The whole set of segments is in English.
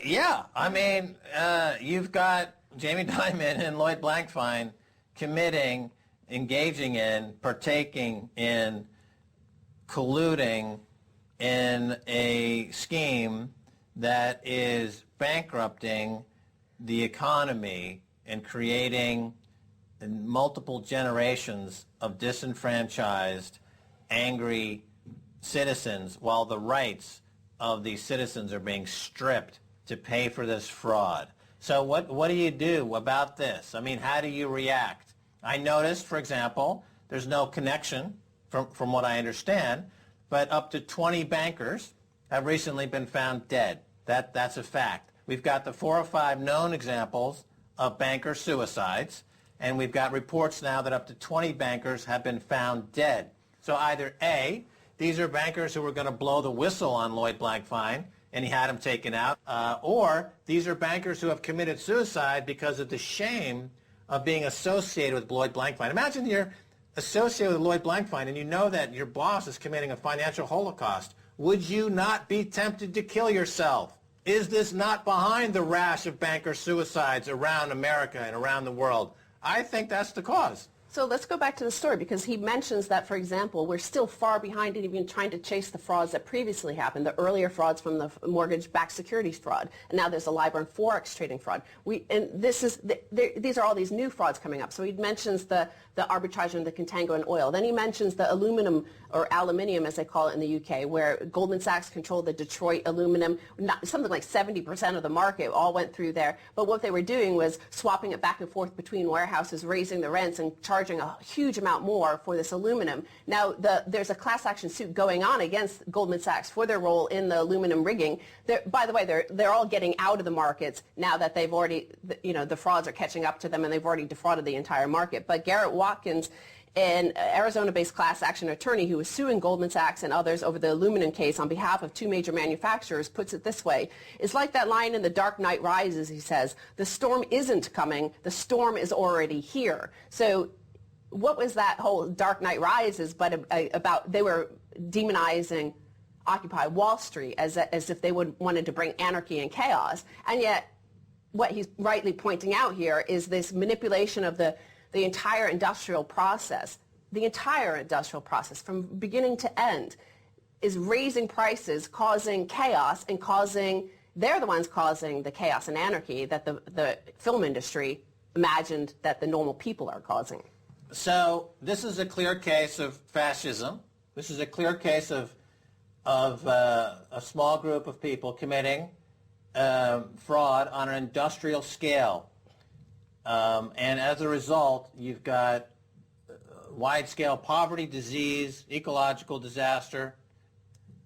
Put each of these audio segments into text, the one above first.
Yeah, I mean, you've got Jamie Dimon and Lloyd Blankfein committing, engaging in, partaking in, colluding in a scheme that is bankrupting the economy and creating multiple generations of disenfranchised, angry citizens, while the rights of these citizens are being stripped to pay for this fraud. So what do you do about this? I mean, how do you react? I noticed, for example, there's no connection, from what I understand, but up to 20 bankers have recently been found dead. That's a fact. We've got the 4 or 5 known examples of banker suicides, and we've got reports now that up to 20 bankers have been found dead. So either A, these are bankers who were going to blow the whistle on Lloyd Blankfein, and he had him taken out, or these are bankers who have committed suicide because of the shame of being associated with Lloyd Blankfein. Imagine you're associated with Lloyd Blankfein and you know that your boss is committing a financial holocaust. Would you not be tempted to kill yourself? Is this not behind the rash of banker suicides around America and around the world? I think that's the cause. So let's go back to the story, because he mentions that, for example, we're still far behind in even trying to chase the frauds that previously happened, the earlier frauds from the mortgage-backed securities fraud, and now there's a LIBOR and Forex trading fraud. These are all these new frauds coming up. So he mentions the arbitrage and the contango in oil. Then he mentions the aluminum, or aluminium as they call it in the UK, where Goldman Sachs controlled the Detroit aluminum. Something like 70% of the market all went through there. But what they were doing was swapping it back and forth between warehouses, raising the rents and charging a huge amount more for this aluminum. Now, there's a class action suit going on against Goldman Sachs for their role in the aluminum rigging. By the way, they're all getting out of the markets now that they've already, the frauds are catching up to them and they've already defrauded the entire market. But Garrett Watkins, an Arizona-based class action attorney who is suing Goldman Sachs and others over the aluminum case on behalf of 2 major manufacturers, puts it this way. It's like that line in The Dark Knight Rises, he says, the storm isn't coming, the storm is already here. So what was that whole Dark Knight Rises but about? They were demonizing Occupy Wall Street as if they wanted to bring anarchy and chaos. And yet what he's rightly pointing out here is this manipulation of the entire industrial process. The entire industrial process from beginning to end is raising prices, causing chaos, and they're the ones causing the chaos and anarchy that the film industry imagined that the normal people are causing. So this is a clear case of fascism. This is a clear case of a small group of people committing fraud on an industrial scale. And as a result, you've got wide-scale poverty, disease, ecological disaster.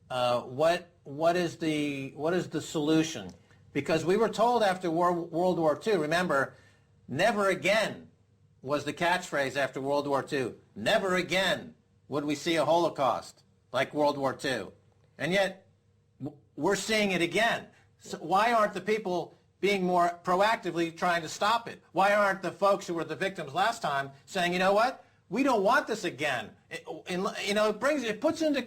What is the solution? Because we were told after World War II, remember, never again was the catchphrase after World War II. Never again would we see a Holocaust like World War II. And yet, we're seeing it again. So why aren't the people being more proactively trying to stop it? Why aren't the folks who were the victims last time saying, you know what, we don't want this again? It puts into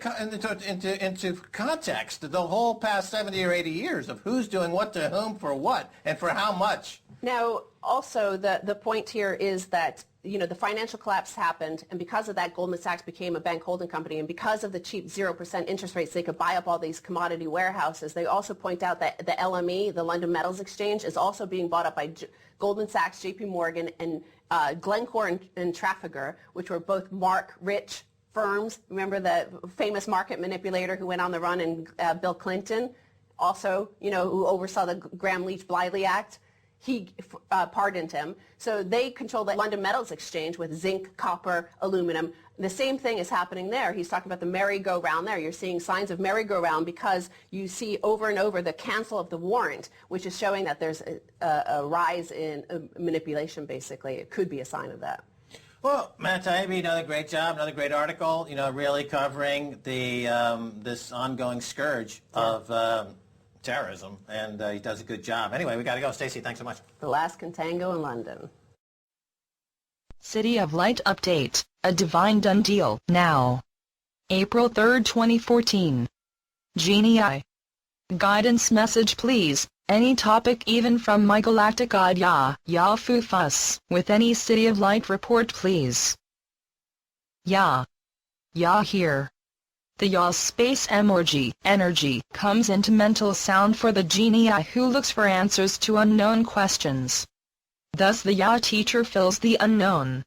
context the whole past 70 or 80 years of who's doing what to whom for what and for how much. Now, also, the point here is that, the financial collapse happened, and because of that, Goldman Sachs became a bank holding company, and because of the cheap 0% interest rates, they could buy up all these commodity warehouses. They also point out that the LME, the London Metals Exchange, is also being bought up by Goldman Sachs, JP Morgan, and Glencore and Trafigura, which were both rich firms. Remember the famous market manipulator who went on the run, and Bill Clinton, also, who oversaw the Gramm-Leach-Bliley Act? He pardoned him. So they control the London Metals Exchange with zinc, copper, aluminum. The same thing is happening there. He's talking about the merry-go-round there. You're seeing signs of merry-go-round because you see over and over the cancel of the warrant, which is showing that there's a rise in manipulation, basically. It could be a sign of that. Well, Matt Taibbi, another great job, another great article, really covering this ongoing scourge of terrorism, and he does a good job. Anyway, we got to go. Stacey, thanks so much. The last contango in London. City of Light update, a divine done deal, now. April 3, 2014. Genie I. Guidance message please, Any topic, even from my galactic god Fufus, with any City of Light report please. Ya here. The Ya space energy comes into mental sound for the genie who looks for answers to unknown questions. Thus the Ya teacher fills the unknown.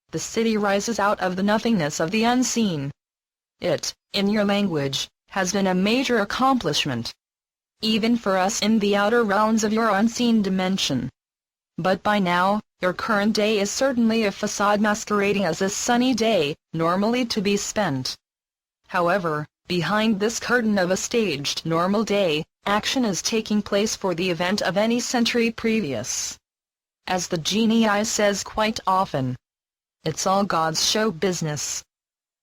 The city rises out of the nothingness of the unseen. It, in your language, has been a major accomplishment. Even for us in the outer realms of your unseen dimension. But by now, your current day is certainly a facade masquerading as a sunny day, normally to be spent. However, behind this curtain of a staged normal day, action is taking place for the event of any century previous. As the genie says quite often, it's all God's show business.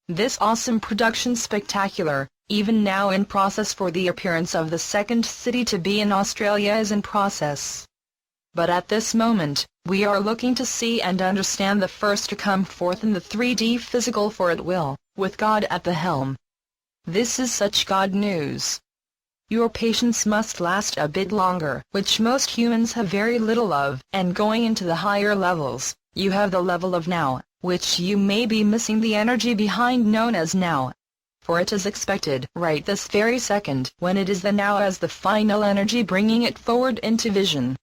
This awesome production spectacular, even now in process for the appearance of the second city to be in Australia is in process. But at this moment, we are looking to see and understand the first to come forth in the 3D physical for it will, with God at the helm. This is such God news. Your patience must last a bit longer, which most humans have very little of, and going into the higher levels, you have the level of now, which you may be missing the energy behind known as now. For it is expected right this very second when it is the now as the final energy bringing it forward into vision.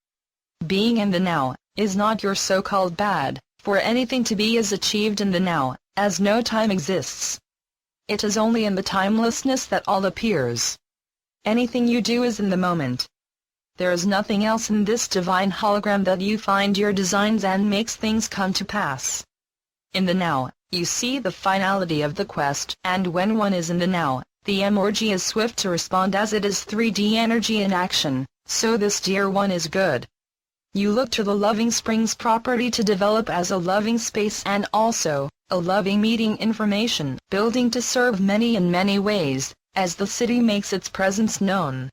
Being in the now is not your so-called bad, for anything to be is achieved in the now, as no time exists. It is only in the timelessness that all appears. Anything you do is in the moment. There is nothing else in this divine hologram that you find your designs and makes things come to pass. In the now, you see the finality of the quest, and when one is in the now, the energy is swift to respond as it is 3D energy in action, so this dear one is good. You look to the loving springs property to develop as a loving space and also, a loving meeting information building to serve many in many ways, as the city makes its presence known.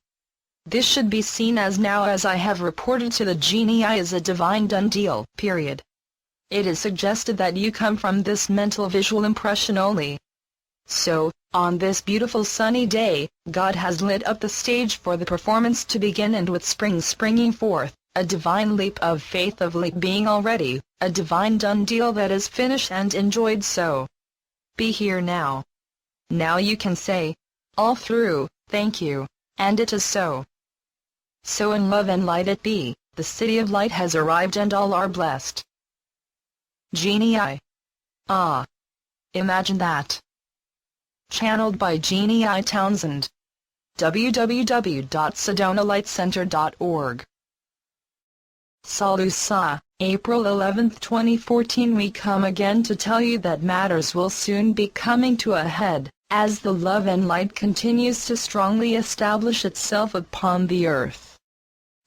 This should be seen as now as I have reported to the genie is a divine done deal, period. It is suggested that you come from this mental visual impression only. So, on this beautiful sunny day, God has lit up the stage for the performance to begin, and with spring springing forth, a divine leap of faith of late being already, a divine done deal that is finished and enjoyed so. Be here now. Now you can say, all through, thank you, and it is so. So in love and light it be, the city of light has arrived and all are blessed. Genie. Imagine that. Channeled by Genie Townsend. www.sedonalightcenter.org. SaLuSa, April 11, 2014. We come again to tell you that matters will soon be coming to a head, as the love and light continues to strongly establish itself upon the earth.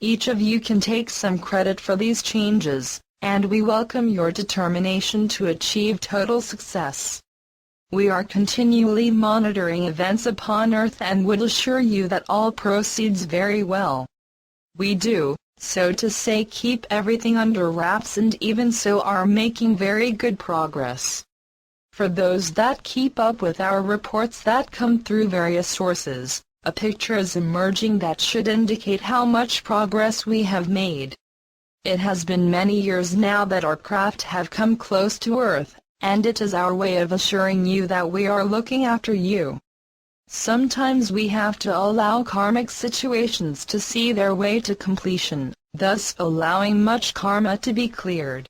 Each of you can take some credit for these changes, and we welcome your determination to achieve total success. We are continually monitoring events upon Earth and would assure you that all proceeds very well. We do, so to say, keep everything under wraps, and even so are making very good progress. For those that keep up with our reports that come through various sources, a picture is emerging that should indicate how much progress we have made. It has been many years now that our craft have come close to Earth, and it is our way of assuring you that we are looking after you. Sometimes we have to allow karmic situations to see their way to completion, thus allowing much karma to be cleared.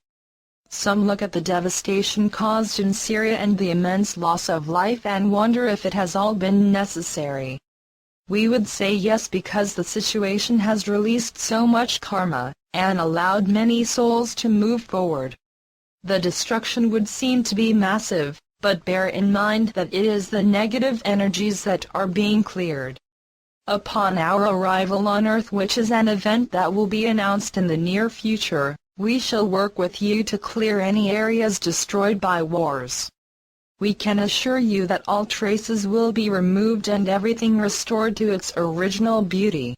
Some look at the devastation caused in Syria and the immense loss of life and wonder if it has all been necessary. We would say yes, because the situation has released so much karma, and allowed many souls to move forward. The destruction would seem to be massive, but bear in mind that it is the negative energies that are being cleared. Upon our arrival on Earth, which is an event that will be announced in the near future, we shall work with you to clear any areas destroyed by wars. We can assure you that all traces will be removed and everything restored to its original beauty.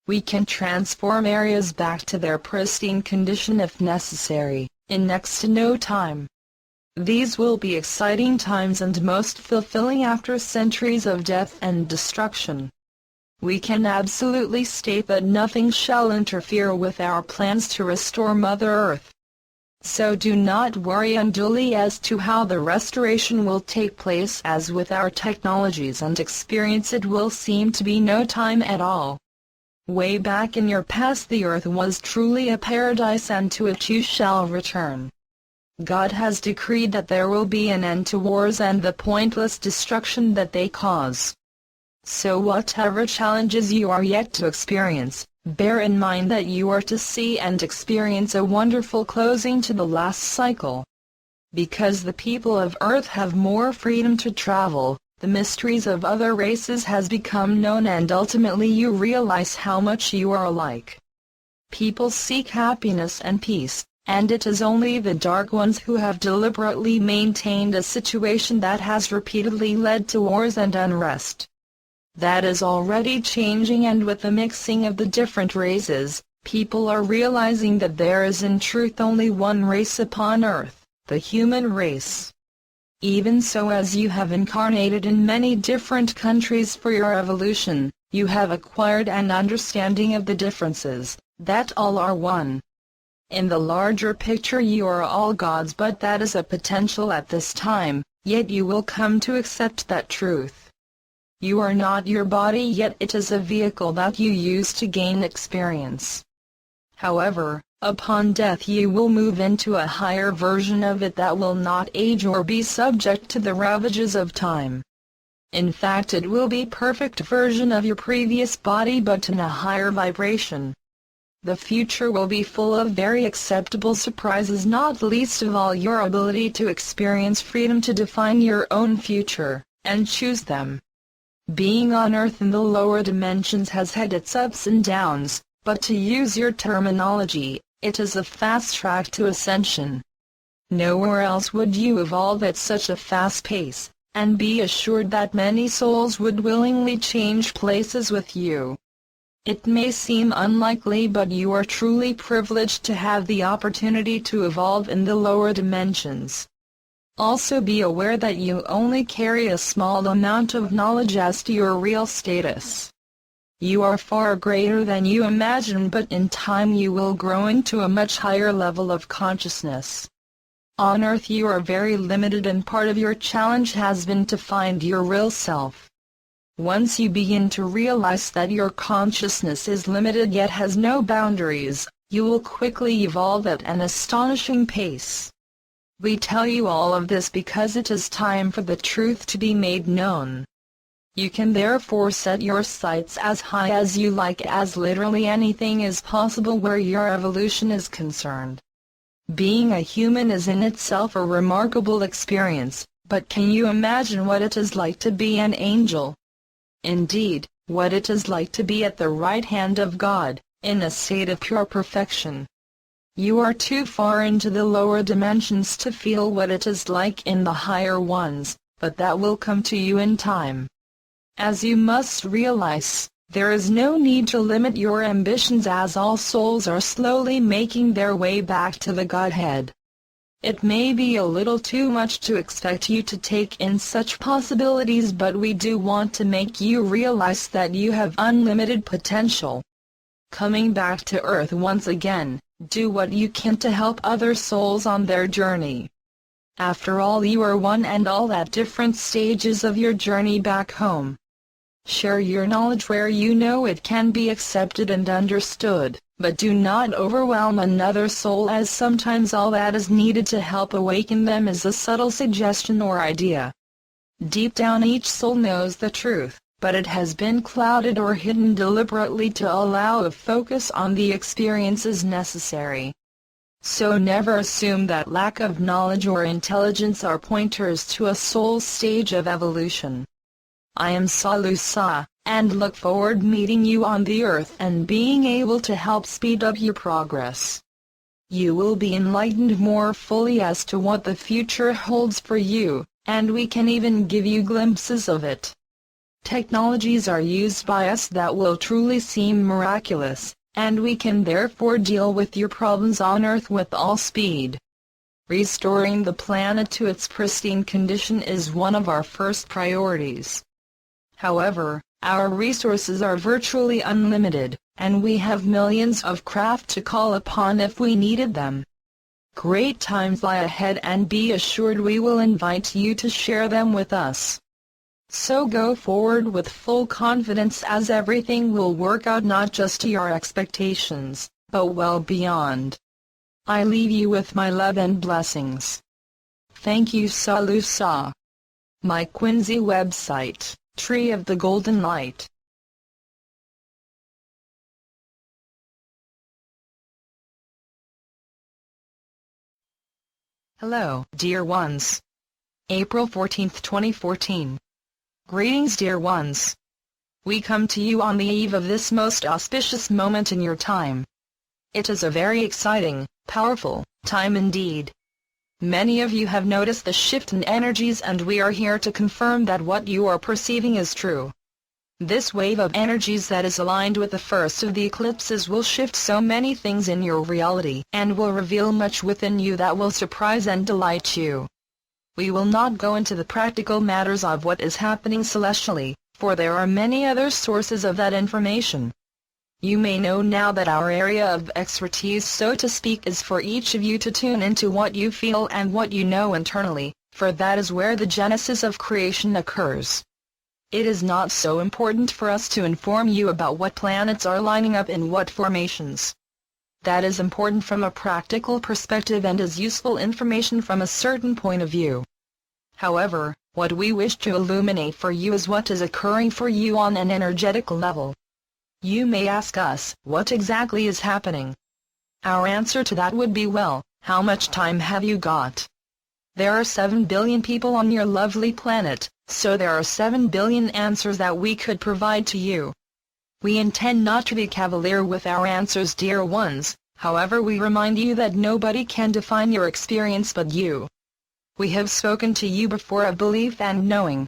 We can transform areas back to their pristine condition if necessary, in next to no time. These will be exciting times and most fulfilling after centuries of death and destruction. we can absolutely state that nothing shall interfere with our plans to restore Mother Earth. So do not worry unduly as to how the restoration will take place, as with our technologies and experience it will seem to be no time at all. Way back in your past the earth was truly a paradise, and to it you shall return. God has decreed that there will be an end to wars and the pointless destruction that they cause. So whatever challenges you are yet to experience, bear in mind that you are to see and experience a wonderful closing to the last cycle. Because the people of Earth have more freedom to travel, the mysteries of other races has become known, and ultimately you realize how much you are alike. People seek happiness and peace, and it is only the dark ones who have deliberately maintained a situation that has repeatedly led to wars and unrest. That is already changing, and with the mixing of the different races, people are realizing that there is in truth only one race upon Earth, the human race. Even so, as you have incarnated in many different countries for your evolution, you have acquired an understanding of the differences, that all are one. In the larger picture you are all gods, but that is a potential at this time, yet you will come to accept that truth. You are not your body, yet it is a vehicle that you use to gain experience. However, upon death you will move into a higher version of it that will not age or be subject to the ravages of time. In fact, it will be perfect version of your previous body, but in a higher vibration. The future will be full of very acceptable surprises, not least of all your ability to experience freedom to define your own future, and choose them. Being on Earth in the lower dimensions has had its ups and downs, but to use your terminology, it is a fast track to ascension. Nowhere else would you evolve at such a fast pace, and be assured that many souls would willingly change places with you. It may seem unlikely, but you are truly privileged to have the opportunity to evolve in the lower dimensions. Also be aware that you only carry a small amount of knowledge as to your real status. You are far greater than you imagine, but in time you will grow into a much higher level of consciousness. On Earth you are very limited, and part of your challenge has been to find your real self. Once you begin to realize that your consciousness is limited yet has no boundaries, you will quickly evolve at an astonishing pace. We tell you all of this because it is time for the truth to be made known. You can therefore set your sights as high as you like, as literally anything is possible where your evolution is concerned. Being a human is in itself a remarkable experience, but can you imagine what it is like to be an angel? Indeed, what it is like to be at the right hand of God, in a state of pure perfection. You are too far into the lower dimensions to feel what it is like in the higher ones, but that will come to you in time. As you must realize, there is no need to limit your ambitions, as all souls are slowly making their way back to the Godhead. It may be a little too much to expect you to take in such possibilities, but we do want to make you realize that you have unlimited potential. Coming back to Earth once again, do what you can to help other souls on their journey. After all, you are one and all at different stages of your journey back home. Share your knowledge where you know it can be accepted and understood, but do not overwhelm another soul, as sometimes all that is needed to help awaken them is a subtle suggestion or idea. Deep down each soul knows the truth, but it has been clouded or hidden deliberately to allow a focus on the experiences necessary. So never assume that lack of knowledge or intelligence are pointers to a soul's stage of evolution. I am SaLuSa, and look forward meeting you on the earth and being able to help speed up your progress. You will be enlightened more fully as to what the future holds for you, and we can even give you glimpses of it. Technologies are used by us that will truly seem miraculous, and we can therefore deal with your problems on Earth with all speed. Restoring the planet to its pristine condition is one of our first priorities. However, Our resources are virtually unlimited, and we have millions of craft to call upon if we needed them. Great times lie ahead, and be assured we will invite you to share them with us. So go forward with full confidence, as everything will work out not just to your expectations, but well beyond. I leave you with my love and blessings. Thank you, SaLuSa. My Quincy website, Tree of the Golden Light. Hello, dear ones. April 14, 2014. Greetings, dear ones. We come to you on the eve of this most auspicious moment in your time. It is a very exciting, powerful time indeed. Many of you have noticed the shift in energies, and we are here to confirm that what you are perceiving is true. This wave of energies that is aligned with the first of the eclipses will shift so many things in your reality, and will reveal much within you that will surprise and delight you. We will not go into the practical matters of what is happening celestially, for there are many other sources of that information. You may know now that our area of expertise, so to speak, is for each of you to tune into what you feel and what you know internally, for that is where the genesis of creation occurs. It is not so important for us to inform you about what planets are lining up in what formations. That is important from a practical perspective and is useful information from a certain point of view. However, what we wish to illuminate for you is what is occurring for you on an energetical level. You may ask us, what exactly is happening? Our answer to that would be, well, how much time have you got? There are 7 billion people on your lovely planet, so there are 7 billion answers that we could provide to you. We intend not to be cavalier with our answers, dear ones, however we remind you that nobody can define your experience but you. We have spoken to you before of belief and knowing.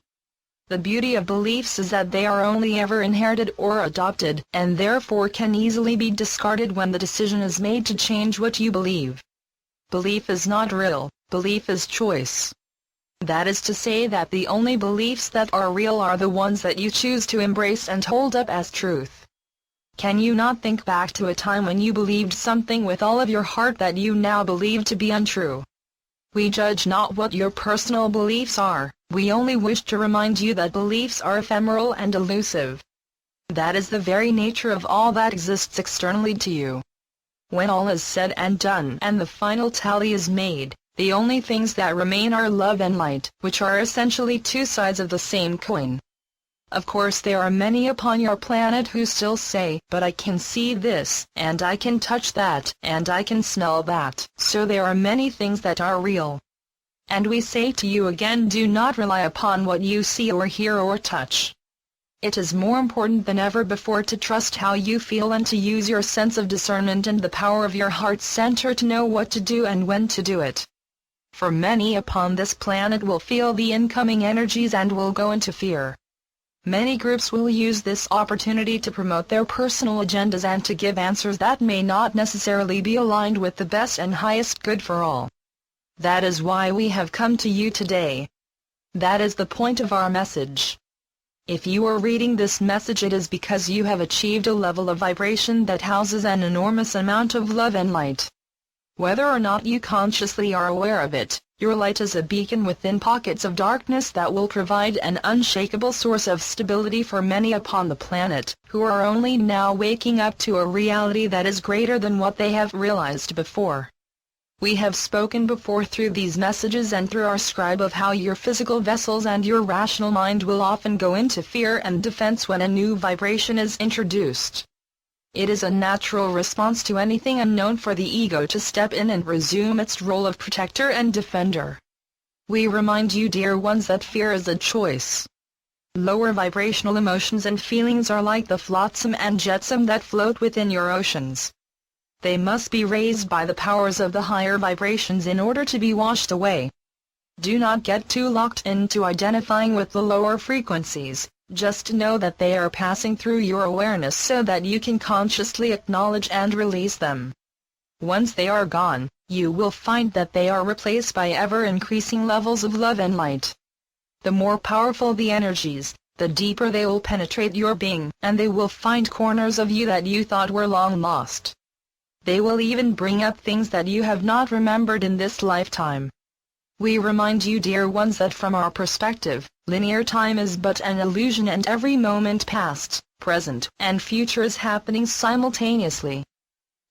The beauty of beliefs is that they are only ever inherited or adopted, and therefore can easily be discarded when the decision is made to change what you believe. Belief is not real, belief is choice. That is to say that the only beliefs that are real are the ones that you choose to embrace and hold up as truth. Can you not think back to a time when you believed something with all of your heart that you now believe to be untrue? We judge not what your personal beliefs are, we only wish to remind you that beliefs are ephemeral and elusive. That is the very nature of all that exists externally to you. When all is said and done and the final tally is made, the only things that remain are love and light, which are essentially two sides of the same coin. Of course there are many upon your planet who still say, but I can see this, and I can touch that, and I can smell that, so there are many things that are real. And we say to you again, do not rely upon what you see or hear or touch. It is more important than ever before to trust how you feel and to use your sense of discernment and the power of your heart center to know what to do and when to do it. For many upon this planet will feel the incoming energies and will go into fear. Many groups will use this opportunity to promote their personal agendas and to give answers that may not necessarily be aligned with the best and highest good for all. That is why we have come to you today. That is the point of our message. If you are reading this message, it is because you have achieved a level of vibration that houses an enormous amount of love and light. Whether or not you consciously are aware of it, your light is a beacon within pockets of darkness that will provide an unshakable source of stability for many upon the planet, who are only now waking up to a reality that is greater than what they have realized before. We have spoken before through these messages and through our scribe of how your physical vessels and your rational mind will often go into fear and defense when a new vibration is introduced. It is a natural response to anything unknown for the ego to step in and resume its role of protector and defender. We remind you, dear ones, that fear is a choice. Lower vibrational emotions and feelings are like the flotsam and jetsam that float within your oceans. They must be raised by the powers of the higher vibrations in order to be washed away. Do not get too locked into identifying with the lower frequencies. Just know that they are passing through your awareness so that you can consciously acknowledge and release them. Once they are gone, you will find that they are replaced by ever-increasing levels of love and light. The more powerful the energies, the deeper they will penetrate your being, and they will find corners of you that you thought were long lost. They will even bring up things that you have not remembered in this lifetime. We remind you, dear ones, that from our perspective, linear time is but an illusion, and every moment past, present, and future is happening simultaneously.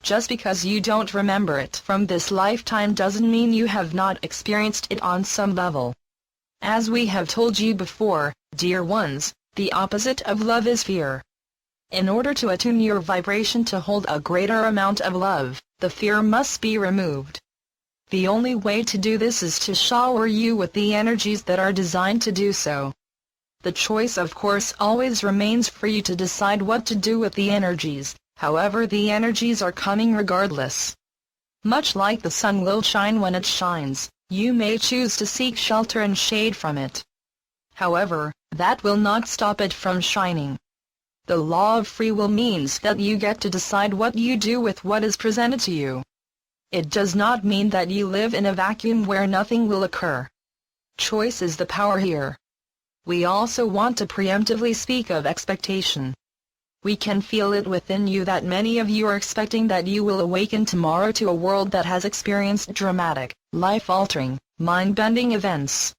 Just because you don't remember it from this lifetime doesn't mean you have not experienced it on some level. As we have told you before, dear ones, the opposite of love is fear. In order to attune your vibration to hold a greater amount of love, the fear must be removed. The only way to do this is to shower you with the energies that are designed to do so. The choice, of course, always remains for you to decide what to do with the energies, however the energies are coming regardless. Much like the sun will shine when it shines, you may choose to seek shelter and shade from it. However, that will not stop it from shining. The law of free will means that you get to decide what you do with what is presented to you. It does not mean that you live in a vacuum where nothing will occur. Choice is the power here. We also want to preemptively speak of expectation. We can feel it within you that many of you are expecting that you will awaken tomorrow to a world that has experienced dramatic, life-altering, mind-bending events.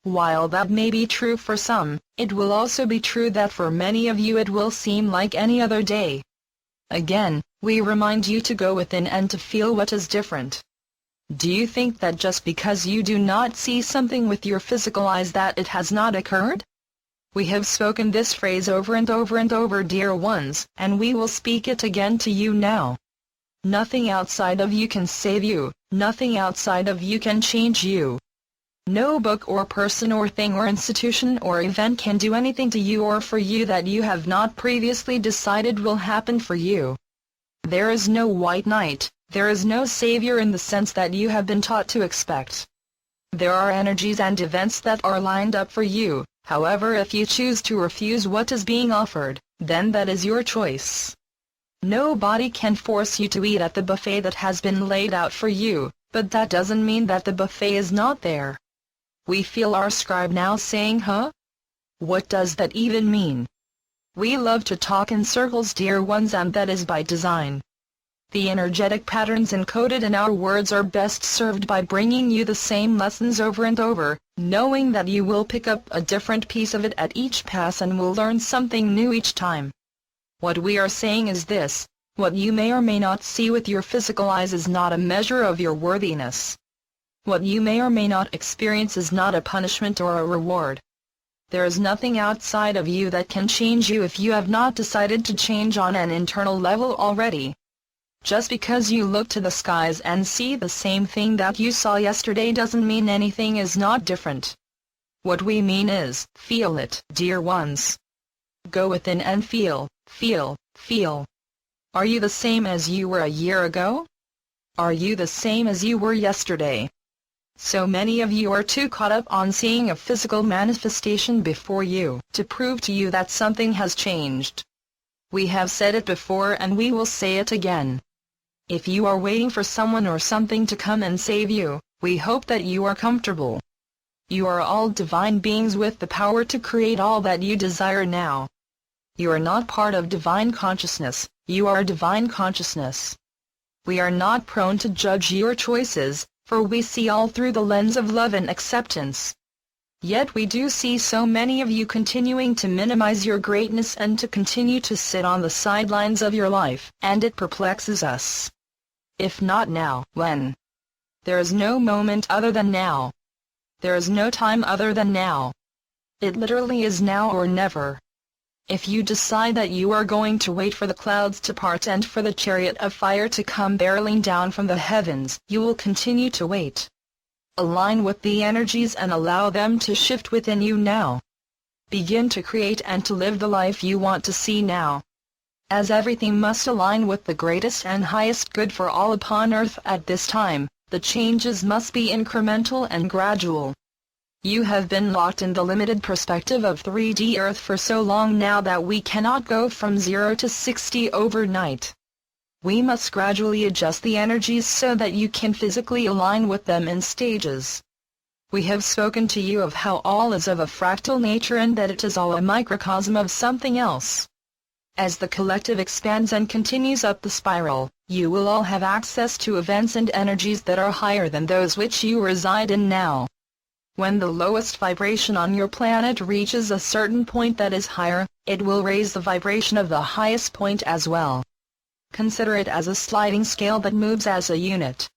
While that may be true for some, it will also be true that for many of you it will seem like any other day. Again, we remind you to go within and to feel what is different. Do you think that just because you do not see something with your physical eyes that it has not occurred? We have spoken this phrase over and over and over, dear ones, and we will speak it again to you now. Nothing outside of you can save you, nothing outside of you can change you. No book or person or thing or institution or event can do anything to you or for you that you have not previously decided will happen for you. There is no white knight, there is no savior in the sense that you have been taught to expect. There are energies and events that are lined up for you, however if you choose to refuse what is being offered, then that is your choice. Nobody can force you to eat at the buffet that has been laid out for you, but that doesn't mean that the buffet is not there. We feel our scribe now saying, huh? What does that even mean? We love to talk in circles, dear ones, and that is by design. The energetic patterns encoded in our words are best served by bringing you the same lessons over and over, knowing that you will pick up a different piece of it at each pass and will learn something new each time. What we are saying is this: what you may or may not see with your physical eyes is not a measure of your worthiness. What you may or may not experience is not a punishment or a reward. There is nothing outside of you that can change you if you have not decided to change on an internal level already. Just because you look to the skies and see the same thing that you saw yesterday doesn't mean anything is not different. What we mean is, feel it, dear ones. Go within and feel, feel, feel. Are you the same as you were a year ago? Are you the same as you were yesterday? So many of you are too caught up on seeing a physical manifestation before you to prove to you that something has changed. We have said it before and we will say it again. If you are waiting for someone or something to come and save you, we hope that you are comfortable. You are all divine beings with the power to create all that you desire now. You are not part of divine consciousness, you are divine consciousness. We are not prone to judge your choices, for we see all through the lens of love and acceptance. Yet we do see so many of you continuing to minimize your greatness and to continue to sit on the sidelines of your life, and it perplexes us. If not now, when? There is no moment other than now. There is no time other than now. It literally is now or never. If you decide that you are going to wait for the clouds to part and for the chariot of fire to come barreling down from the heavens, you will continue to wait. Align with the energies and allow them to shift within you now. Begin to create and to live the life you want to see now. As everything must align with the greatest and highest good for all upon earth at this time, the changes must be incremental and gradual. You have been locked in the limited perspective of 3D Earth for so long now that we cannot go from 0 to 60 overnight. We must gradually adjust the energies so that you can physically align with them in stages. We have spoken to you of how all is of a fractal nature and that it is all a microcosm of something else. As the collective expands and continues up the spiral, you will all have access to events and energies that are higher than those which you reside in now. When the lowest vibration on your planet reaches a certain point that is higher, it will raise the vibration of the highest point as well. Consider it as a sliding scale that moves as a unit.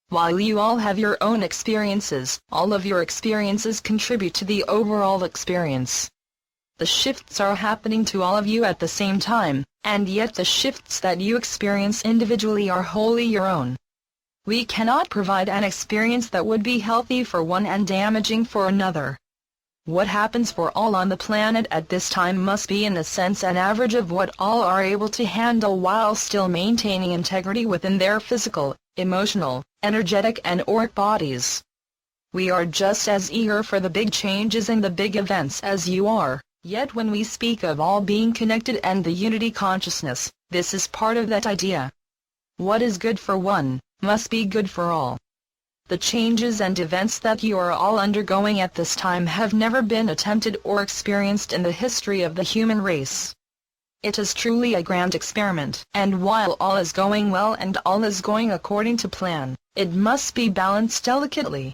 While you all have your own experiences, all of your experiences contribute to the overall experience. The shifts are happening to all of you at the same time, and yet the shifts that you experience individually are wholly your own. We cannot provide an experience that would be healthy for one and damaging for another. What happens for all on the planet at this time must be in a sense an average of what all are able to handle while still maintaining integrity within their physical, emotional, energetic and auric bodies. We are just as eager for the big changes and the big events as you are. Yet when we speak of all being connected and the unity consciousness, this is part of that idea. What is good for one, must be good for all. The changes and events that you are all undergoing at this time have never been attempted or experienced in the history of the human race. It is truly a grand experiment, and while all is going well and all is going according to plan, it must be balanced delicately.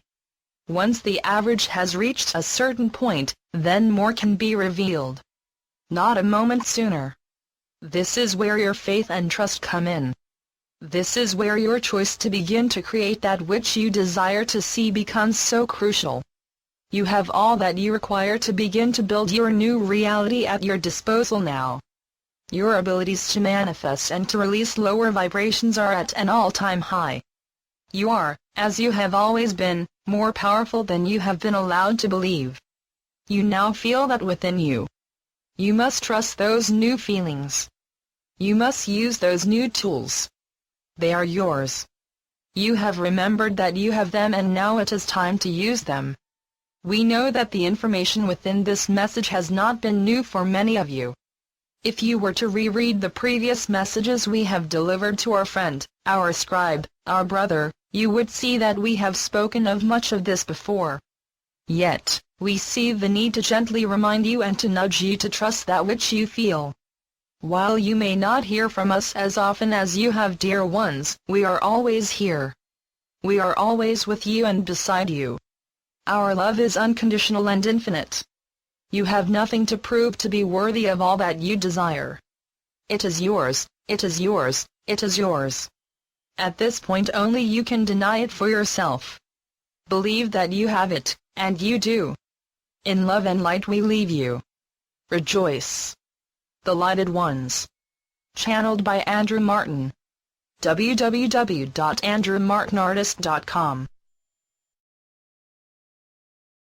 Once the average has reached a certain point, then more can be revealed. Not a moment sooner. This is where your faith and trust come in. This is where your choice to begin to create that which you desire to see becomes so crucial. You have all that you require to begin to build your new reality at your disposal now. Your abilities to manifest and to release lower vibrations are at an all-time high. You are, as you have always been, more powerful than you have been allowed to believe. You now feel that within you. You must trust those new feelings. You must use those new tools. They are yours. You have remembered that you have them and now it is time to use them. We know that the information within this message has not been new for many of you. If you were to reread the previous messages we have delivered to our friend, our scribe, our brother, you would see that we have spoken of much of this before. Yet, we see the need to gently remind you and to nudge you to trust that which you feel. While you may not hear from us as often as you have dear ones, we are always here. We are always with you and beside you. Our love is unconditional and infinite. You have nothing to prove to be worthy of all that you desire. It is yours, it is yours, it is yours. At this point only you can deny it for yourself. Believe that you have it, and you do. In love and light we leave you. Rejoice. The Lighted Ones. Channeled by Andrew Martin. www.andrewmartinartist.com